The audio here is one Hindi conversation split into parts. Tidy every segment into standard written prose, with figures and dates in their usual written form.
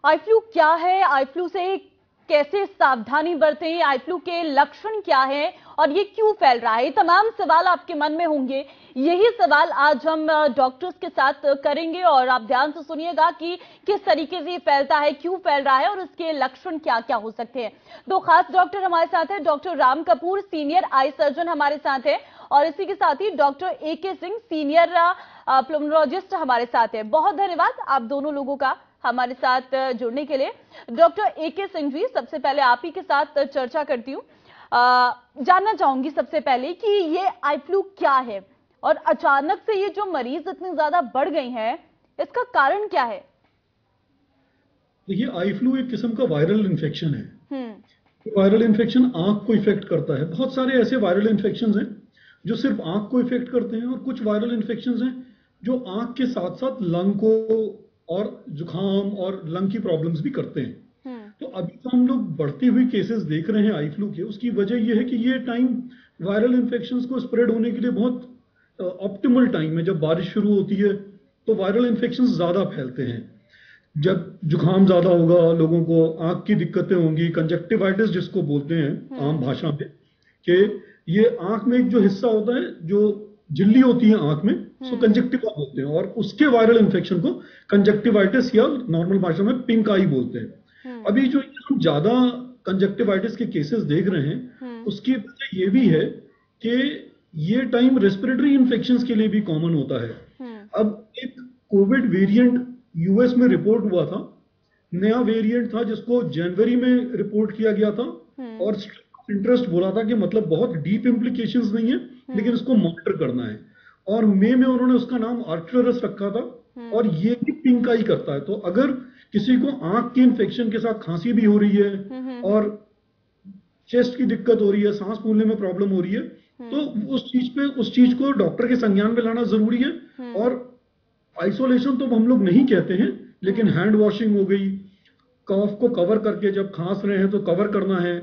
आई फ्लू क्या है, आई फ्लू से कैसे सावधानी बरतें, आई फ्लू के लक्षण क्या हैं और ये क्यों फैल रहा है, ये तमाम सवाल आपके मन में होंगे। यही सवाल आज हम डॉक्टर्स के साथ करेंगे और आप ध्यान से सुनिएगा कि किस तरीके से ये फैलता है, क्यों फैल रहा है और इसके लक्षण क्या क्या हो सकते हैं। दो खास डॉक्टर हमारे साथ हैं, doctor Ram Kapoor senior eye surgeon हमारे साथ है और इसी के साथ ही डॉक्टर AK सिंह सीनियर प्लमोलॉजिस्ट हमारे साथ है। बहुत धन्यवाद आप दोनों लोगों का हमारे साथ जुड़ने के लिए। डॉक्टर AK सिंह जी, सबसे पहले आप ही के साथ चर्चा करती हूँ। जानना चाहूंगी सबसे पहले कि ये आई फ्लू क्या है और अचानक से ये जो मरीज इतनी ज्यादा बढ़ गई हैं, इसका कारण क्या है? देखिए, आई फ्लू एक किस्म का वायरल इन्फेक्शन है। वायरल इन्फेक्शन आंख को इफेक्ट करता है। बहुत सारे ऐसे वायरल इन्फेक्शंस हैं जो सिर्फ आंख को इफेक्ट करते हैं और कुछ वायरल इन्फेक्शंस हैं जो आंख के साथ साथ लंग को और जुकाम और लंग की प्रॉब्लम्स भी करते हैं। तो अभी तो हम लोग बढ़ती हुई केसेस देख रहे हैं आई फ्लू के। उसकी वजह यह है कि ये टाइम वायरल इन्फेक्शंस को स्प्रेड होने के लिए बहुत ऑप्टिमल टाइम है। जब बारिश शुरू होती है तो वायरल इन्फेक्शंस ज़्यादा फैलते हैं। जब जुकाम ज़्यादा होगा, लोगों को आंख की दिक्कतें होंगी, कंजक्टिवाइटिस जिसको बोलते हैं आम भाषा में, कि ये आंख में एक जो हिस्सा होता है, जो झिल्ली होती है आंख में, उसको कंजक्टिवा बोलते हैं और उसके वायरल इन्फेक्शन को कंजक्टिवाइटिस या नॉर्मल भाषा में पिंक आई बोलते हैं। अभी जो हम ज्यादा कंजक्टिवाइटिस के केसेस देख रहे हैं उसकी वजह ये भी है कि ये टाइम रेस्पिरेटरी इन्फेक्शंस के लिए भी कॉमन होता है। अब एक कोविड वेरिएंट यूएस में रिपोर्ट हुआ था, नया वेरिएंट था जिसको जनवरी में रिपोर्ट किया गया था और इंटरेस्ट बोला था कि मतलब बहुत डीप इंप्लीकेशंस नहीं है लेकिन इसको मॉनिटर करना है। और मई में उन्होंने उसका नाम आर्क्टुरस रखा था और ये भी पिंक आई करता है। तो अगर किसी को आंख के इन्फेक्शन के साथ खांसी भी हो रही है और चेस्ट की दिक्कत हो रही है, सांस फूलने में प्रॉब्लम हो रही है, तो उस चीज को डॉक्टर के संज्ञान में लाना जरूरी है। और आइसोलेशन तो हम लोग नहीं कहते हैं, लेकिन हैंड वॉशिंग हो गई, कफ को कवर करके जब खांस रहे हैं तो कवर करना है,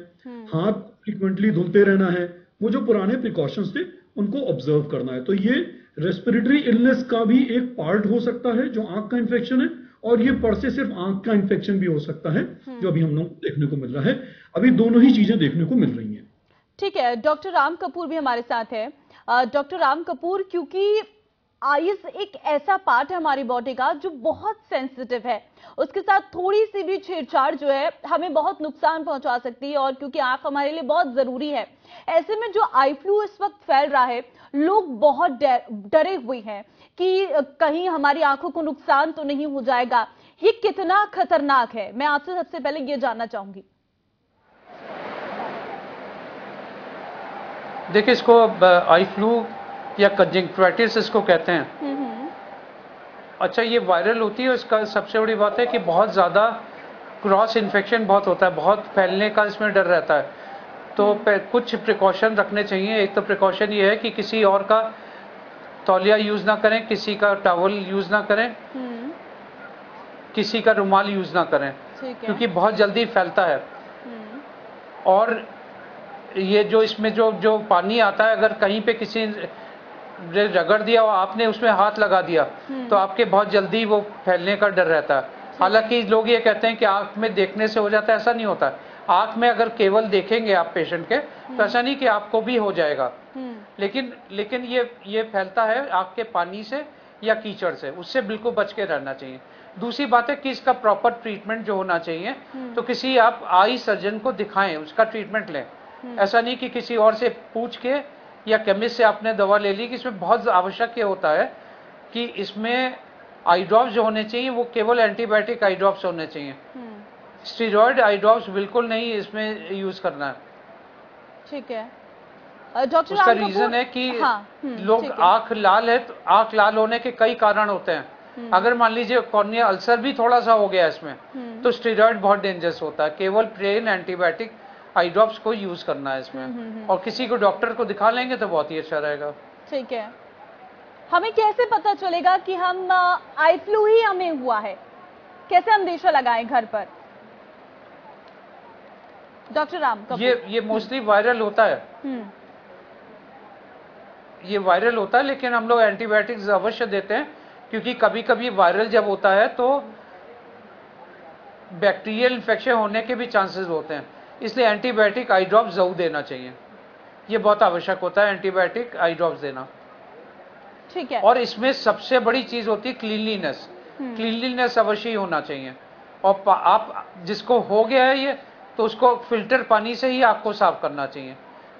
हाथ फ्रीक्वेंटली धुलते रहना है, वो जो पुराने प्रिकॉशंस थे उनको ऑब्जर्व करना है। तो ये रेस्पिरेटरी इलनेस का भी एक पार्ट हो सकता है जो आंख का इन्फेक्शन है, और ये पर से सिर्फ आंख का इन्फेक्शन भी हो सकता है जो अभी हम लोग देखने को मिल रहा है। अभी दोनों ही चीजें देखने को मिल रही हैं। ठीक है, डॉक्टर राम कपूर भी हमारे साथ है। डॉक्टर राम कपूर, क्योंकि आइज एक ऐसा पार्ट है हमारी बॉडी का जो बहुत सेंसिटिव है, उसके साथ थोड़ी सी भी छेड़छाड़ जो है हमें बहुत नुकसान पहुंचा सकती है, और क्योंकि आंख हमारे लिए बहुत जरूरी है, ऐसे में जो आई फ्लू इस वक्त फैल रहा है, लोग बहुत डरे हुए हैं कि कहीं हमारी आंखों को नुकसान तो नहीं हो जाएगा। ये कितना खतरनाक है, मैं आपसे सबसे पहले ये जानना चाहूंगी। देखिए, इसको आई फ्लू या कंजंक्टिवाइटिस इसको कहते हैं। अच्छा, ये वायरल होती है। इसका सबसे बड़ी बात है कि बहुत ज़्यादा क्रॉस इन्फेक्शन बहुत होता है, बहुत फैलने का इसमें डर रहता है। तो कुछ प्रिकॉशन रखने चाहिए। एक तो प्रिकॉशन ये है कि किसी और का तौलिया यूज़ ना करें, किसी का टॉवल यूज़ ना करें, किसी का रुमाल यूज़ ना करें, क्योंकि बहुत जल्दी फैलता है। और ये जो इसमें जो पानी आता है, अगर कहीं पे किसी रगड़ दिया और आपने उसमें हाथ लगा दिया तो आपके बहुत जल्दी वो फैलने का डर रहता है। हालांकि लोग ये कहते हैं कि आंख में देखने से हो जाता है, ऐसा नहीं होता। आंख में अगर केवल देखेंगे आप पेशेंट के तो ऐसा नहीं कि आपको भी हो जाएगा, लेकिन ये फैलता है आंख के पानी से या कीचड़ से, उससे बिल्कुल बच के रहना चाहिए। दूसरी बात है कि इसका प्रॉपर ट्रीटमेंट जो होना चाहिए, तो किसी आप आई सर्जन को दिखाएं, उसका ट्रीटमेंट लें। ऐसा नहीं कि किसी और से पूछ के या केमिस्ट से आपने दवा ले ली। कि इसमें बहुत आवश्यक ये होता है कि इसमें आई ड्रॉप्स जो होने चाहिए वो केवल एंटीबायोटिक आई ड्रॉप्स होने चाहिए। स्टेरॉइड आई ड्रॉप्स बिल्कुल नहीं इसमें यूज करना है। ठीक है डॉक्टर, उसका रीजन है कि लोग आंख लाल है, तो आंख लाल होने के कई कारण होते हैं। अगर मान लीजिए कॉर्निया अल्सर भी थोड़ा सा हो गया इसमें, तो स्टेरॉइड बहुत डेंजरस होता है। केवल प्लेन एंटीबायोटिक आई ड्रॉप्स को यूज करना है इसमें, और किसी को डॉक्टर को दिखा लेंगे तो बहुत ही अच्छा रहेगा। ठीक है, हमें कैसे पता चलेगा कि हम आई फ्लू ही हमें हुआ है? कैसे अंदेशा लगाएं घर पर? डॉक्टर राम कपूर, ये मोस्टली वायरल होता है। ये वायरल होता है, लेकिन हम लोग एंटीबायोटिक्स अवश्य देते हैं, क्योंकि कभी कभी वायरल जब होता है तो बैक्टीरियल इन्फेक्शन होने के भी चांसेस होते हैं, इसलिए एंटीबायोटिक आई ड्रॉप्स जरूर देना चाहिए। ये बहुत आवश्यक होता है एंटीबायोटिक आई ड्रॉप्स देना। ठीक है। और इसमें सबसे बड़ी चीज होती है क्लीनलीनेस। क्लीनलीनेस अवश्य होना चाहिए। और आप जिसको हो गया है ये, तो उसको फिल्टर पानी से ही आँख को साफ करना चाहिए।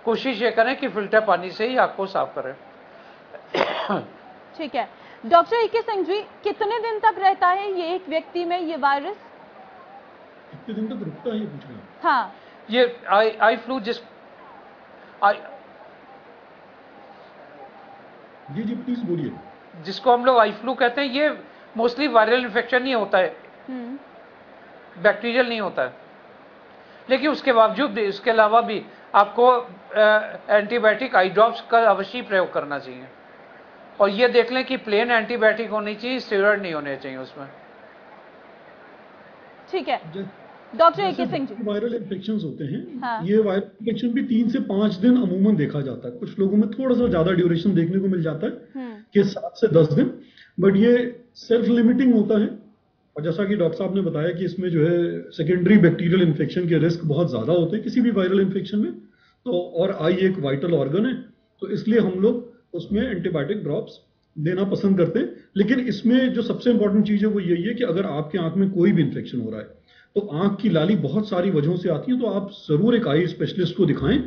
कोशिश ये करें कि फिल्टर पानी से ही आँख को साफ करें। ठीक है। Doctor A K. सिंह जी, कितने दिन तक रहता है ये एक व्यक्ति में ये वायरस? कितने दिन तक रुकता है ये पूछ रहे हैं? हाँ, ये आई फ्लू जी प्लीज बोलिए। जिसको हम लोग आई फ्लू कहते हैं, ये मोस्टली वायरल इन्फेक्शन ही होता है, बैक्टीरियल नहीं होता है। लेकिन उसके बावजूद भी, उसके अलावा भी आपको एंटीबायोटिक आई ड्रॉप्स का अवश्य प्रयोग करना चाहिए। और ये देख लें कि प्लेन एंटीबायोटिक होनी चाहिए, स्टेरॉइड नहीं होने चाहिए उसमें। ठीक है। Doctor A K. Singh ji, viral infections होते हैं, हाँ। ये वायरल इन्फेक्शन भी 3 से 5 दिन अमूमन देखा जाता है। कुछ लोगों में थोड़ा सा ज्यादा ड्यूरेशन देखने को मिल जाता है कि 7 से 10 दिन, बट ये सेल्फ लिमिटिंग होता है। और जैसा कि डॉक्टर साहब ने बताया कि इसमें जो है सेकेंडरी बैक्टीरियल इन्फेक्शन के रिस्क बहुत ज्यादा होते हैं किसी भी वायरल इन्फेक्शन में। तो और आई एक वाइटल ऑर्गन है, तो इसलिए हम लोग उसमें एंटीबायोटिक ड्रॉप्स देना पसंद करते हैं। लेकिन इसमें जो सबसे इंपॉर्टेंट चीज है वो यही है कि अगर आपके आंख में कोई भी इन्फेक्शन हो रहा है, तो आंख की लाली बहुत सारी वजहों से आती है, तो आप जरूर एक आई स्पेशलिस्ट को दिखाएं।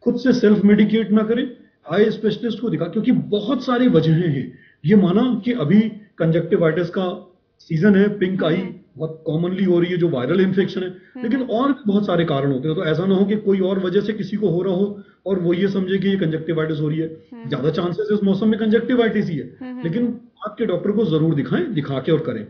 खुद से सेल्फ मेडिकेट ना करें, आई स्पेशलिस्ट को दिखा, क्योंकि बहुत सारी वजहें हैं। ये माना कि अभी कंजक्टिवाइटिस का सीजन है, पिंक आई बहुत कॉमनली हो रही है जो वायरल इन्फेक्शन है, लेकिन और भी बहुत सारे कारण होते हैं। तो ऐसा ना हो कि कोई और वजह से किसी को हो रहा हो और वो ये समझे कि ये कंजक्टिवाइटिस हो रही है। ज्यादा चांसेस इस मौसम में कंजक्टिवाइटिस ही है, लेकिन आपके डॉक्टर को जरूर दिखाएं, दिखा के और करें।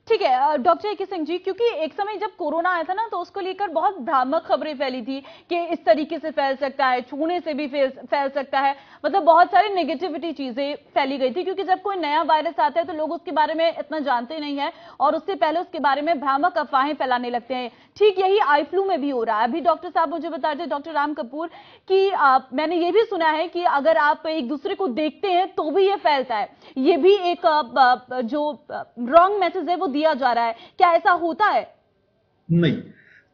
ठीक है। Doctor A K. सिंह जी, क्योंकि एक समय जब कोरोना आया था ना, तो उसको लेकर बहुत भ्रामक खबरें फैली थी कि इस तरीके से फैल सकता है, छूने से भी फैल सकता है, मतलब बहुत सारी नेगेटिविटी चीजें फैली गई थी। क्योंकि जब कोई नया वायरस आता है तो लोग उसके बारे में इतना जानते नहीं है और उससे पहले उसके बारे में भ्रामक अफवाहें फैलाने लगते हैं। ठीक यही आई फ्लू में भी हो रहा है। अभी डॉक्टर साहब मुझे बता रहे थे, डॉक्टर राम कपूर, कि मैंने ये भी सुना है कि अगर आप एक दूसरे को देखते हैं तो भी ये फैलता है। ये भी एक जो रॉन्ग मैसेज है वो दिया जा रहा है। क्या ऐसा होता है? नहीं,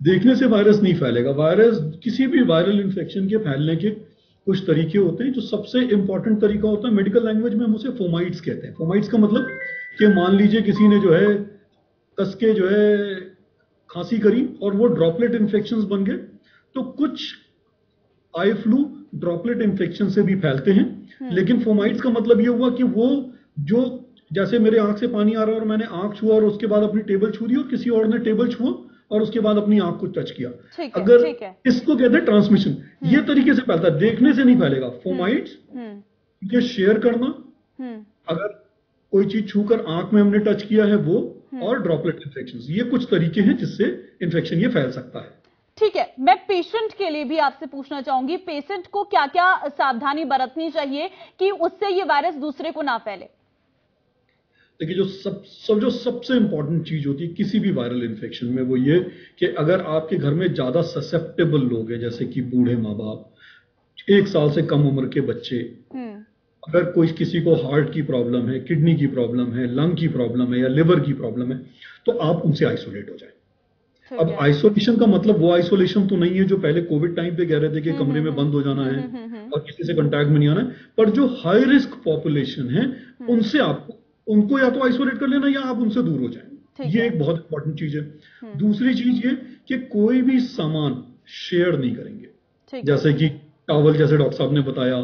देखने से वायरस नहीं फैलेगा। वायरस, किसी भी वायरल इन्फेक्शन के फैलने के कुछ तरीके होते हैं। जो सबसे इंपॉर्टेंट तरीका होता है, मेडिकल लैंग्वेज में हम उसे फोमाइट्स कहते हैं। फोमाइट्स का मतलब कि मान लीजिए किसी ने जो है कस के जो है खांसी करी और वो ड्रॉपलेट इन्फेक्शंस बन गए, तो कुछ आई फ्लू ड्रॉपलेट इन्फेक्शन से भी फैलते हैं। लेकिन फोमाइट्स का मतलब ये हुआ कि वो जो, जैसे मेरे आंख से पानी आ रहा है और मैंने आंख छुआ और उसके बाद अपनी टेबल छू दी और किसी और ने टेबल छुआ और उसके बाद अपनी आंख को टच किया, अगर इसको कहते हैं ट्रांसमिशन। ये तरीके से फैलता है, देखने से नहीं फैलेगा। फोमाइट्स ये शेयर करना, अगर कोई चीज छूकर आंख में हमने टच किया है वो, और ड्रॉपलेट इन्फेक्शंस, ये कुछ तरीके हैं जिससे इन्फेक्शन ये फैल सकता है। ठीक है। मैं पेशेंट के लिए भी आपसे पूछना चाहूंगी, पेशेंट को क्या क्या सावधानी बरतनी चाहिए कि उससे ये वायरस दूसरे को ना फैले? देखिए, जो सबसे इंपॉर्टेंट चीज होती है किसी भी वायरल इन्फेक्शन में, वो ये कि अगर आपके घर में ज्यादा ससेप्टेबल लोग हैं, जैसे कि बूढ़े माँ बाप, 1 साल से कम उम्र के बच्चे, अगर कोई किसी को हार्ट की प्रॉब्लम है, किडनी की प्रॉब्लम है, लंग की प्रॉब्लम है या लिवर की प्रॉब्लम है, तो आप उनसे आइसोलेट हो जाए। अब आइसोलेशन का मतलब वो आइसोलेशन तो नहीं है जो पहले कोविड टाइम पे कह रहे थे कि कमरे में बंद हो जाना है और किसी से कांटेक्ट में नहीं आना है, पर जो हाई रिस्क पॉपुलेशन है उनसे आपको, उनको या तो आइसोलेट कर लेना या आप उनसे दूर हो जाएं। ये एक बहुत इंपॉर्टेंट चीज है। दूसरी चीज ये कि कोई भी सामान शेयर नहीं करेंगे, जैसे कि टॉवल, जैसे डॉक्टर साहब ने बताया,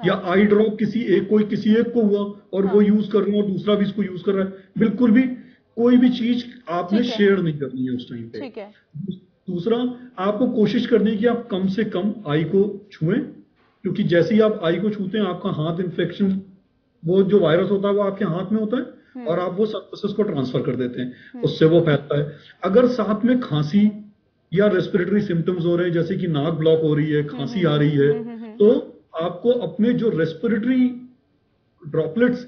या आई ड्रॉप किसी एक को हुआ और वो यूज कर रहा है और दूसरा भी इसको यूज कर रहा है, बिल्कुल भी कोई भी चीज आपने शेयर नहीं करनी है उस टाइम पे। दूसरा, आपको कोशिश करनी है कि आप कम से कम आई को छुएं, क्योंकि जैसे ही आप आई को छूते हैं आपका हाथ इन्फेक्शन, वो जो वायरस होता है वो आपके हाथ में होता है और आप वो सरफेसेस को ट्रांसफर कर देते हैं, उससे वो फैलता है। अगर साथ में खांसी या रेस्पिरेटरी सिम्टम्स हो रहे हैं, जैसे कि नाक ब्लॉक हो रही है, खांसी आ रही है, तो आपको अपने जो रेस्पिरेटरी ड्रॉपलेट्स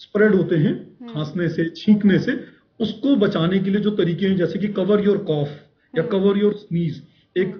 स्प्रेड होते हैं खांसने से, छींकने से, उसको बचाने के लिए जो तरीके हैं, जैसे कि कवर योर कॉफ या कवर योर स्नीज, एक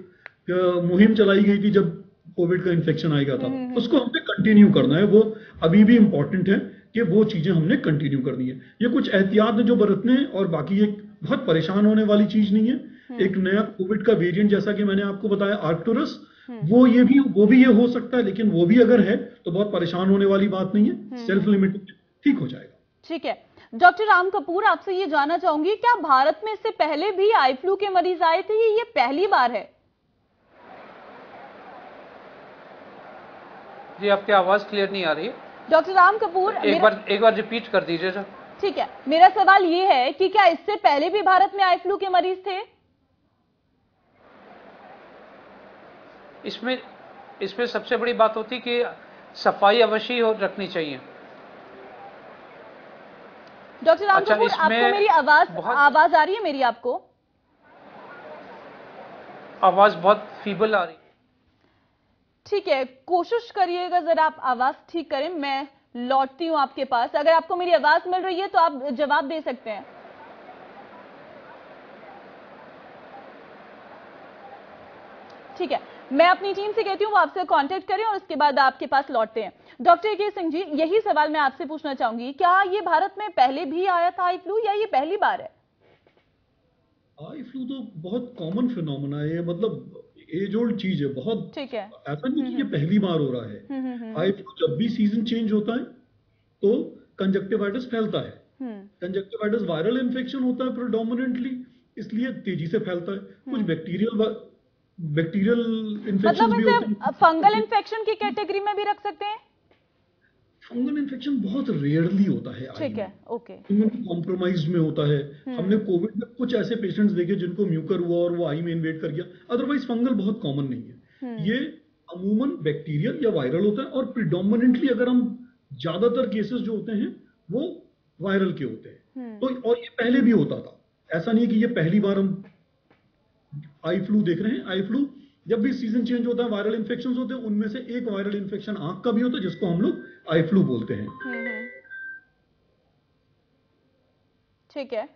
मुहिम चलाई गई थी जब कोविड का इन्फेक्शन आ गया था, उसको हमने कंटिन्यू करना है। वो अभी भी इंपॉर्टेंट है कि वो चीजें हमने कंटिन्यू करनी है। ये कुछ एहतियात जो बरतने हैं, और बाकी एक बहुत परेशान होने वाली चीज नहीं है। एक नया कोविड का वेरिएंट, जैसा कि मैंने आपको बताया आर्कटूरस, वो भी ये हो सकता है, लेकिन वो भी अगर है तो बहुत परेशान होने वाली बात नहीं है, सेल्फ लिमिटेड, ठीक हो जाएगा। ठीक है डॉक्टर राम कपूर, आपसे ये जानना चाहूंगी, क्या भारत में इससे पहले भी आई फ्लू के मरीज आए थे, ये पहली बार है? जी आपकी आवाज क्लियर नहीं आ रही है डॉक्टर राम कपूर, एक बार रिपीट कर दीजिए सर। ठीक है, मेरा सवाल ये है कि क्या इससे पहले भी भारत में आई फ्लू के मरीज थे? इसमें सबसे बड़ी बात होती कि सफाई अवश्य हो रखनी चाहिए। डॉक्टर राम कपूर, आपको मेरी आवाज आ रही है मेरी? आपको आवाज बहुत फीबल आ रही है। ठीक है, कोशिश करिएगा जरा आप आवाज ठीक करें, मैं लौटती हूं आपके पास। अगर आपको मेरी आवाज मिल रही है तो आप जवाब दे सकते हैं। ठीक है, मैं अपनी टीम से कहती हूँ वो आपसे कांटेक्ट करें और उसके बाद आपके पास लौटते हैं। Doctor A K. सिंह जी, यही सवाल मैं आपसे पूछना चाहूंगी, क्या ये भारत में पहले भी आया था आई फ्लू, या ये पहली बार है? आई फ्लू तो बहुत कॉमन फिनोमेना है, मतलब एज ओल्ड चीज है बहुत। ठीक है, ऐसा नहीं कि ये पहली बार हो रहा है। आई फ्लू जब भी सीजन चेंज होता है तो कंजक्टिवाइटिस फैलता है। कंजक्टिवाइटिस वायरल इन्फेक्शन होता है प्रेडोमिनेंटली, इसलिए तेजी से फैलता है। कुछ बैक्टीरियल इन्फेक्शन भी होते हैं। फंगल इन्फेक्शन की कैटेगरी में भी रख सकते हैं? फंगल इन्फेक्शन बहुत रेयरली होता है। ठीक है, ओके। इम्यून कॉम्प्रोमाइज में होता है। हमने कोविड में कुछ ऐसे पेशेंट्स देखे जिनको म्यूकर हुआ और वो आई में इन्वेड कर गया, अदरवाइज फंगल बहुत कॉमन नहीं है। ये अमूमन बैक्टीरियल या वायरल होता है, और प्रिडोमिनेंटली अगर हम ज्यादातर केसेस जो होते हैं वो वायरल के होते हैं। तो और ये पहले भी होता था, ऐसा नहीं है कि ये पहली बार हम आई फ्लू देख रहे हैं। आई फ्लू जब भी सीजन चेंज होता है, वायरल इन्फेक्शन होते हैं, उनमें से एक वायरल इन्फेक्शन आंख का भी होता है जिसको हम लोग आई फ्लू बोलते हैं। ठीक है,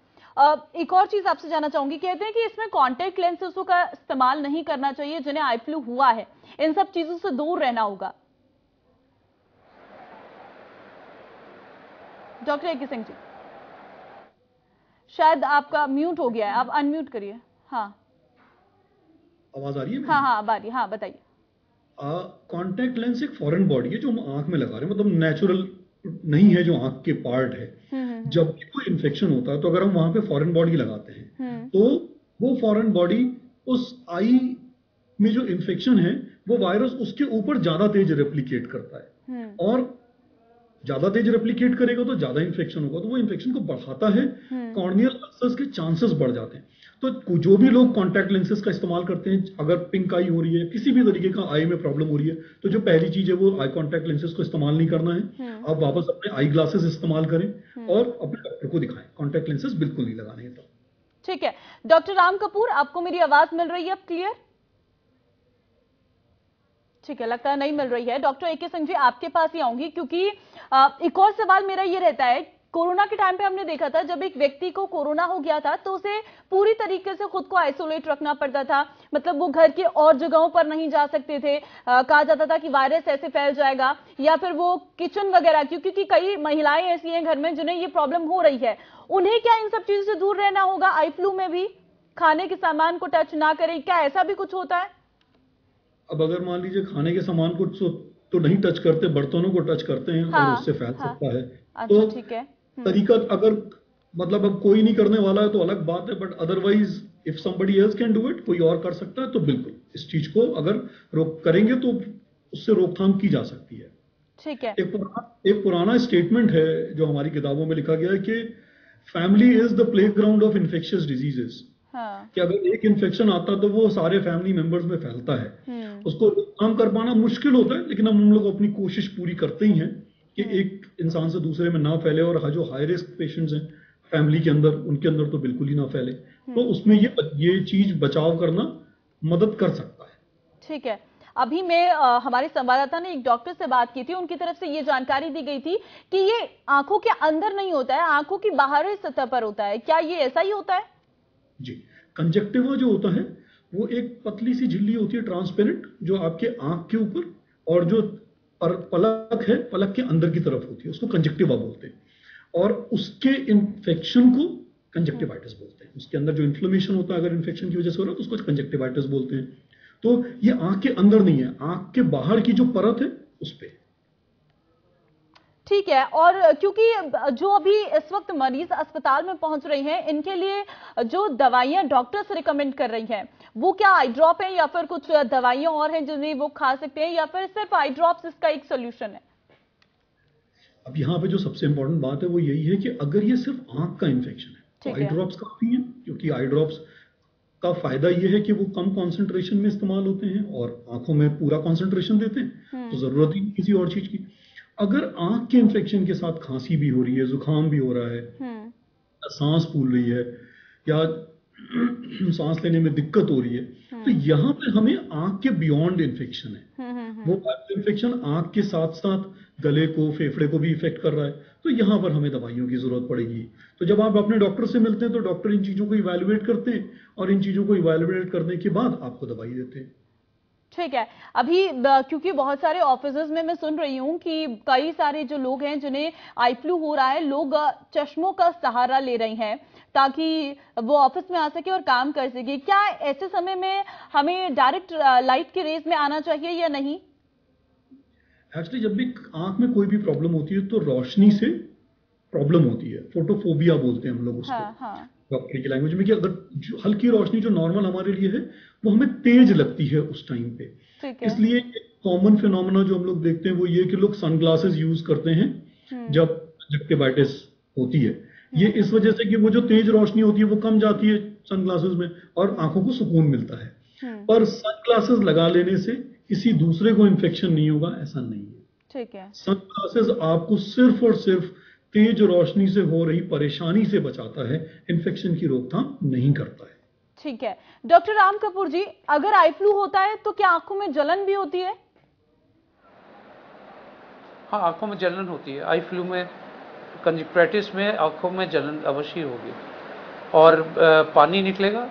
एक और चीज आपसे जानना चाहूंगी, कहते हैं कि इसमें कॉन्टेक्ट लेंसेसों का इस्तेमाल नहीं करना चाहिए जिन्हें आई फ्लू हुआ है, इन सब चीजों से दूर रहना होगा। Doctor A K. सिंह जी, शायद आपका म्यूट हो गया है, आप अनम्यूट करिए। हाँ, आवाज आ रही है? हाँ आ रही है, हाँ बताइए। कॉन्टैक्ट लेंस एक फॉरेन बॉडी है जो हम आंख में लगा रहे हैं, मतलब नेचुरल नहीं है जो आंख के पार्ट है। जब भी कोई इन्फेक्शन होता है तो अगर हम वहां पे फॉरेन बॉडी लगाते हैं तो वो फॉरेन बॉडी उस आई में जो इन्फेक्शन है वो वायरस उसके ऊपर ज्यादा तेज रेप्लिकेट करता है, और ज्यादा तेज रेप्लिकेट करेगा तो ज्यादा इन्फेक्शन होगा, तो वो इन्फेक्शन को बढ़ाता है, कॉर्नियल अल्सर्स के चांसेस बढ़ जाते हैं। तो जो भी लोग कॉन्टैक्ट लेंसेज का इस्तेमाल करते हैं, अगर पिंक आई हो रही है, किसी भी तरीके का आई में प्रॉब्लम हो रही है, तो जो पहली चीज है वो आई कॉन्टैक्ट लेंसेज को इस्तेमाल नहीं करना है। आप वापस अपने आई ग्लासेस इस्तेमाल करें और अपने डॉक्टर को दिखाएं। कॉन्टैक्ट लेंसेज बिल्कुल नहीं लगाने हैं। तो ठीक है, डॉक्टर राम कपूर, आपको मेरी आवाज मिल रही है अब क्लियर? ठीक है, लगता है नहीं मिल रही है। Doctor A K. सिंह जी, आपके पास ही आऊंगी, क्योंकि एक और सवाल मेरा ये रहता है, कोरोना के टाइम पे हमने देखा था जब एक व्यक्ति को कोरोना हो गया था तो उसे पूरी तरीके से खुद को आइसोलेट रखना पड़ता था, मतलब वो घर के और जगहों पर नहीं जा सकते थे। कहा जाता था कि वायरस ऐसे फैल जाएगा, या फिर वो किचन वगैरह, क्योंकि कई महिलाएं ऐसी हैं घर में जिन्हें ये प्रॉब्लम हो रही है, उन्हें क्या इन सब चीजों से दूर रहना होगा? आई फ्लू में भी खाने के सामान को टच ना करें, क्या ऐसा भी कुछ होता है? अब अगर मान लीजिए खाने के सामान को तो नहीं टच करते, बर्तनों को टच करते हैं, और उससे फैल सकता है। तो ठीक है, तरीका अगर मतलब अब कोई नहीं करने वाला है तो अलग बात है, but otherwise if somebody else can do it, कोई और कर सकता है, तो बिल्कुल इस चीज को अगर रोक करेंगे तो उससे रोकथाम की जा सकती है। ठीक है। एक पुराना स्टेटमेंट है जो हमारी किताबों में लिखा गया है कि family is the playground of infectious diseases. कि अगर एक इन्फेक्शन आता तो वो सारे फैमिली मेंबर्स में फैलता है। उसको रोकथाम कर पाना मुश्किल होता है, लेकिन हम लोग अपनी कोशिश पूरी करते ही हैं कि एक इंसान से दूसरे में ना फैले, और जो हाई रिस्क पेशेंट्स हैं फैमिली के अंदर, उनके अंदर तो बिल्कुल ही ना फैले। तो उसमें ये चीज बचाव करना मदद कर सकता है। ठीक है, अभी मैं हमारे संवाददाता ने एक डॉक्टर से बात की थी, उनकी तरफ से ये जानकारी दी गई थी कि ये आंखों के अंदर नहीं होता है, आंखों की बाहरी सतह पर होता है। क्या ये ऐसा ही होता है? जी, कंजक्टिवा जो होता है वो एक पतली सी झिल्ली होती है, ट्रांसपेरेंट, जो आपके आंख के ऊपर और जो और पलक है, पलक के अंदर की तरफ होती है, उसको कंजक्टिवा बोलते हैं, और उसके इन्फेक्शन को कंजक्टिवाइटिस बोलते हैं। उसके अंदर जो इन्फ्लेमेशन होता है अगर इन्फेक्शन की वजह से हो रहा है तो उसको कंजक्टिवाइटिस बोलते हैं। तो ये आंख के अंदर नहीं है, आंख के बाहर की जो परत है उस पे। ठीक है। और क्योंकि जो अभी इस वक्त मरीज अस्पताल में पहुंच रही हैं, इनके लिए जो दवाइयां डॉक्टर्स रिकमेंड कर रही हैं वो क्या आई ड्रॉप है या फिर कुछ दवाइयां और हैं जिन्हें वो खा सकते हैं, या फिर सिर्फ आई ड्रॉप्स इसका एक सोल्यूशन है? अब यहाँ पे जो सबसे इंपॉर्टेंट बात है वो यही है कि अगर ये सिर्फ आंख का इन्फेक्शन है तो आई ड्रॉप्स काफी है, क्योंकि आई ड्रॉप्स का फायदा ये है कि वो कम कॉन्सेंट्रेशन में इस्तेमाल होते हैं और आंखों में पूरा कॉन्सेंट्रेशन देते हैं, तो जरूरत ही नहीं किसी और चीज की। अगर आंख के इन्फेक्शन के साथ खांसी भी हो रही है, जुकाम भी हो रहा है, सांस फूल रही है या सांस लेने में दिक्कत हो रही है, तो यहाँ पे हमें आंख के बियॉन्ड इन्फेक्शन है, वो इन्फेक्शन आंख के साथ साथ गले को, फेफड़े को भी इफेक्ट कर रहा है, तो यहाँ पर हमें दवाइयों की जरूरत पड़ेगी। तो जब आप अपने डॉक्टर से मिलते हैं तो डॉक्टर इन चीजों को इवैल्यूएट करते हैं और इन चीजों को इवैल्यूएट करने के बाद आपको दवाई देते हैं। ठीक है। अभी क्योंकि बहुत सारे ऑफिसेज में मैं सुन रही हूं कि कई सारे जो लोग हैं जिन्हें आई फ्लू हो रहा है, लोग चश्मों का सहारा ले रहे हैं ताकि वो ऑफिस में आ सके और काम कर सके। क्या ऐसे समय में हमें डायरेक्ट लाइट की रेज में आना चाहिए या नहीं? एक्चुअली जब भी आंख में कोई भी प्रॉब्लम होती है तो रोशनी से प्रॉब्लम होती है, फोटोफोबिया बोलते हैं हम लोग उसको डॉक्टर की लैंग्वेज में, कि अगर हल्की रोशनी जो नॉर्मल हमारे लिए है वो हमें तेज लगती है उस टाइम पे। इसलिए कॉमन फिनोमेना जो हम लोग देखते हैं वो ये कि लोग सनग्लासेस यूज करते हैं जब कंजक्टिवाइटिस होती है। ये इस वजह से कि वो जो तेज रोशनी होती है वो कम जाती है सनग्लासेस में और आंखों को सुकून मिलता है। पर सनग्लासेस लगा लेने से किसी दूसरे को इन्फेक्शन नहीं होगा ऐसा नहीं है। ठीक है। सनग्लासेस आपको सिर्फ और सिर्फ तेज रोशनी से हो रही परेशानी से बचाता है, इन्फेक्शन की रोकथाम नहीं करता है। ठीक है। डॉक्टर राम कपूर जी, अगर आई फ्लू होता है तो क्या आंखों में जलन भी होती है? हाँ, आंखों में जलन होती है। आई फ्लू में, कंजक्टिवाइटिस में आंखों में जलन अवश्य होगी और पानी निकलेगा।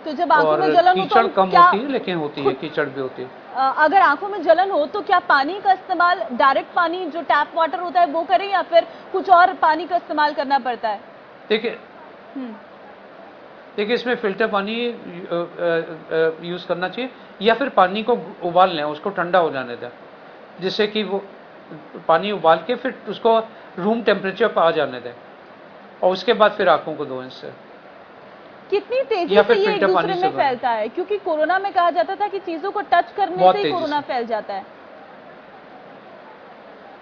तो जब आंखों में जलन हो तो कम होती है लेकिन होती है, कीचड़ भी होती है। अगर आंखों में जलन हो तो क्या पानी का इस्तेमाल, डायरेक्ट पानी जो टैप वाटर होता है वो करें या फिर कुछ और पानी का इस्तेमाल करना पड़ता है? देखिए इसमें फिल्टर पानी यूज करना चाहिए या फिर पानी को उबाल लें, उसको ठंडा हो जाने दें, जिससे कि वो पानी उबाल के फिर उसको रूम टेम्परेचर पर आ जाने दें और उसके बाद फिर आंखों को धोएं। इससे कितनी तेजी से ये एक दूसरे में फैलता है? क्योंकि कोरोना में कहा जाता था कि चीजों को टच करने से ही कोरोना फैल जाता है।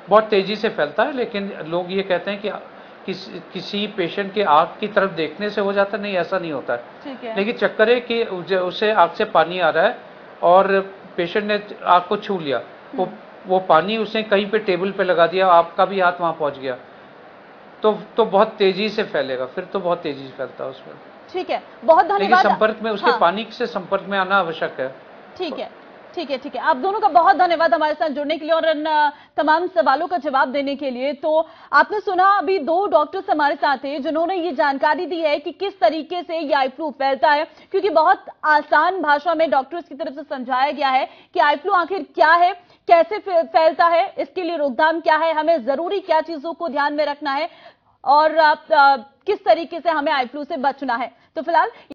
बहुत तेजी से फैलता है, लेकिन लोग ये कहते हैं कि किसी पेशेंट के आंख की तरफ देखने से हो जाता है। नहीं, ऐसा नहीं होता है। ठीक है। लेकिन चक्कर है कि उसे आंख से पानी आ रहा है और पेशेंट ने आंख को छू लिया, वो पानी उसने कहीं पे टेबल पे लगा दिया, आपका भी हाथ वहां पहुंच गया, तो बहुत तेजी से फैलेगा, फिर तो बहुत तेजी से फैलता है उसमें। ठीक है, बहुत धन्यवाद। लेकिन संपर्क में उसके पानी से संपर्क में आना आवश्यक है। ठीक है, ठीक है, ठीक है। आप दोनों का बहुत धन्यवाद हमारे साथ जुड़ने के लिए और इन तमाम सवालों का जवाब देने के लिए। तो आपने सुना, अभी 2 डॉक्टर्स हमारे साथ हैं जिन्होंने ये जानकारी दी है कि किस तरीके से ये आई फ्लू फैलता है, क्योंकि बहुत आसान भाषा में डॉक्टर्स की तरफ से समझाया गया है कि आई फ्लू आखिर क्या है, कैसे फैलता है, इसके लिए रोकथाम क्या है, हमें जरूरी क्या चीजों को ध्यान में रखना है और किस तरीके से हमें आई फ्लू से बचना है। तो फिलहाल